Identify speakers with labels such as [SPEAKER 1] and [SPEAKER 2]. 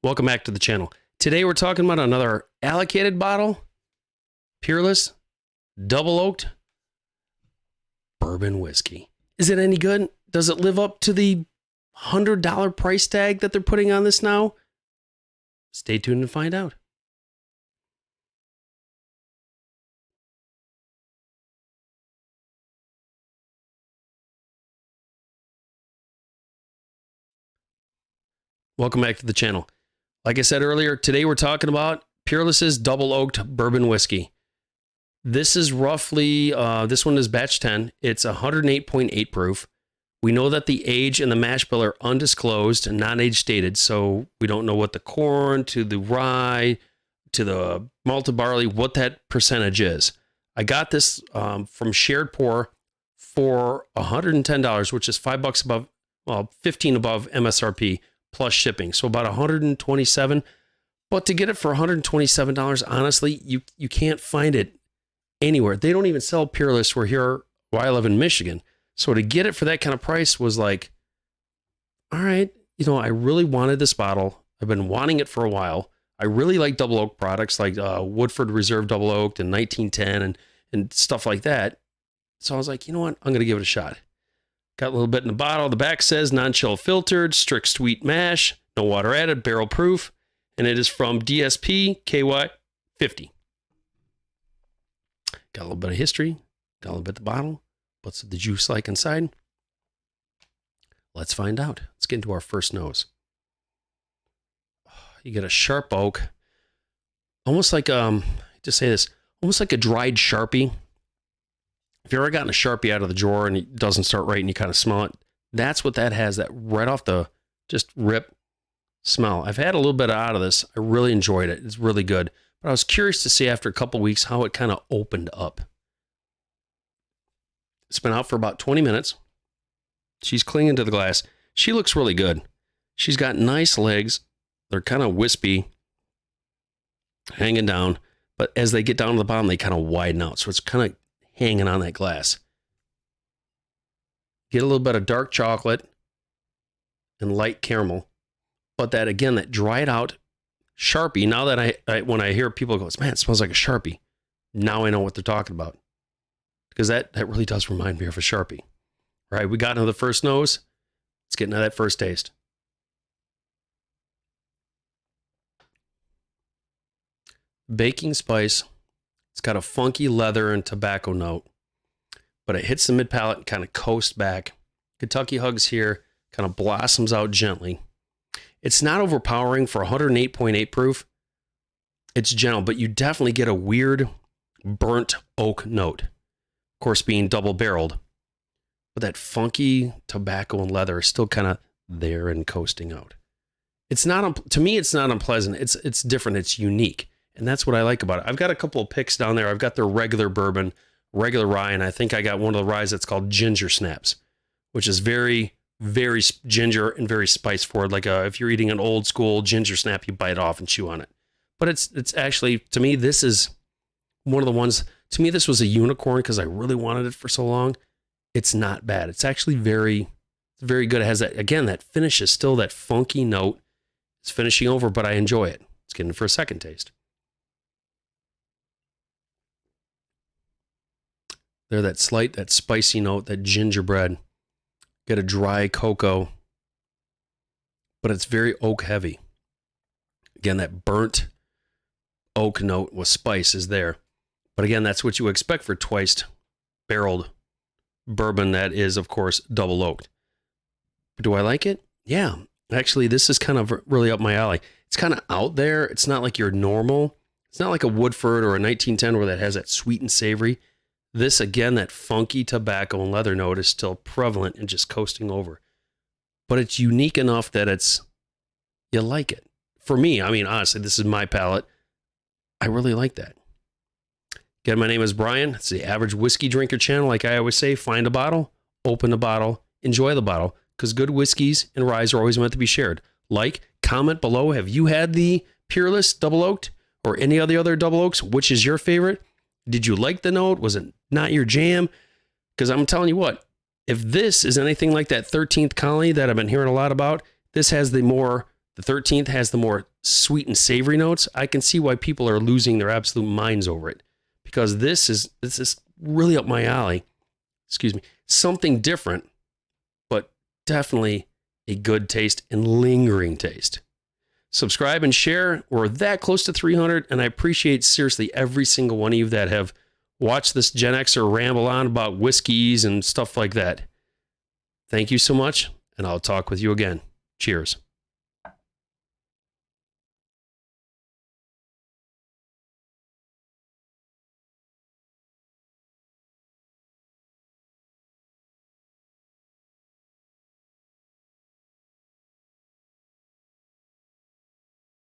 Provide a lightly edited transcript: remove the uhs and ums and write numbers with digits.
[SPEAKER 1] Welcome back to the channel. Today we're talking about another allocated bottle, Peerless, double oaked bourbon whiskey. Is it any good? Does it live up to the $100 price tag that they're putting on this now? Stay tuned and find out. Welcome back to the channel. Like I said earlier, today we're talking about Peerless's double oaked bourbon whiskey. This is roughly, this one is batch 10. It's 108.8 proof. We know that the age and the mash bill are undisclosed and non-age stated, so we don't know what the corn to the rye to the malted barley, what that percentage is. I got this from Shared Pour for $110, which is $5 above, well, 15 above MSRP plus shipping, so about $127. But to get it for $127, honestly, you can't find it anywhere. They don't even sell Peerless. We're here where I live in Michigan. So to get it for that kind of price was like, all right, you know, I really wanted this bottle. I've been wanting it for a while. I really like double oak products like Woodford Reserve Double Oaked and 1910 and stuff like that. So I was like, you know what? I'm going to give it a shot. Got a little bit in the bottle. The back says non-chill filtered, strict sweet mash, no water added, barrel proof. And it is from DSP KY 50. Got a little bit of history, got a little bit of the bottle. What's the juice like inside? Let's find out. Let's get into our first nose. You get a sharp oak, almost like, to say this, almost like a dried Sharpie. If you've ever gotten a Sharpie out of the drawer and it doesn't start right and you kind of smell it, that's what that has, that right off the just rip smell. I've had a little bit out of this. I really enjoyed it. It's really good. But I was curious to see after a couple weeks how it kind of opened up. It's been out for about 20 minutes. She's clinging to the glass. She looks really good. She's got nice legs. They're kind of wispy, hanging down. But as they get down to the bottom, they kind of widen out. So it's kind of hanging on that glass. Get a little bit of dark chocolate and light caramel. But that, again, that dried out Sharpie. Now that when I hear people go, man, it smells like a Sharpie. Now I know what they're talking about. Because that really does remind me of a Sharpie. All right, we got into the first nose. Let's get into that first taste. Baking spice. It's got a funky leather and tobacco note. But it hits the mid-palate and kind of coasts back. Kentucky Hugs here. Kind of blossoms out gently. It's not overpowering for 108.8 proof. It's gentle, but you definitely get a weird burnt oak note. Of course, being double barreled. But that funky tobacco and leather is still kind of there and coasting out. It's not, to me, it's not unpleasant. It's different. It's unique. And that's what I like about it. I've got a couple of picks down there. I've got their regular bourbon, regular rye, and I think I got one of the ryes that's called Ginger Snaps, which is very ginger and very spice forward. Like if you're eating an old school ginger snap, you bite off and chew on it. But it's actually, to me, this is one of the ones, to me, this was a unicorn because I really wanted it for so long. It's not bad. It's actually very good. It has that, again, that finish is still that funky note. It's finishing over, but I enjoy it. Let's get in for a second taste. There, that slight, that spicy note, that gingerbread. Get a dry cocoa, but it's very oak heavy. Again, that burnt oak note with spice is there. But again, that's what you expect for twice barreled bourbon that is, of course, double oaked. But do I like it? Yeah. Actually, this is kind of really up my alley. It's kind of out there. It's not like your normal. It's not like a Woodford or a 1910 where that has that sweet and savory. This, again, that funky tobacco and leather note is still prevalent and just coasting over. But it's unique enough that you like it. For me, I mean, honestly, this is my palate. I really like that. Again, my name is Brian. It's the Average Whiskey Drinker channel. Like I always say, find a bottle, open the bottle, enjoy the bottle, because good whiskeys and ryes are always meant to be shared. Like, comment below, have you had the Peerless Double Oaked or any of the other double oaks? Which is your favorite? Did you like the note? Was it not your jam? Because I'm telling you what, if this is anything like that 13th colony that I've been hearing a lot about, this has the more The 13th has the more sweet and savory notes. I can see why people are losing their absolute minds over it, because this is really up my alley. Excuse me. Something different, but definitely a good taste and lingering taste. Subscribe and share. We're that close to 300, and I appreciate seriously every single one of you that have watched this Gen Xer ramble on about whiskeys and stuff like that. Thank you so much, and I'll talk with you again. Cheers.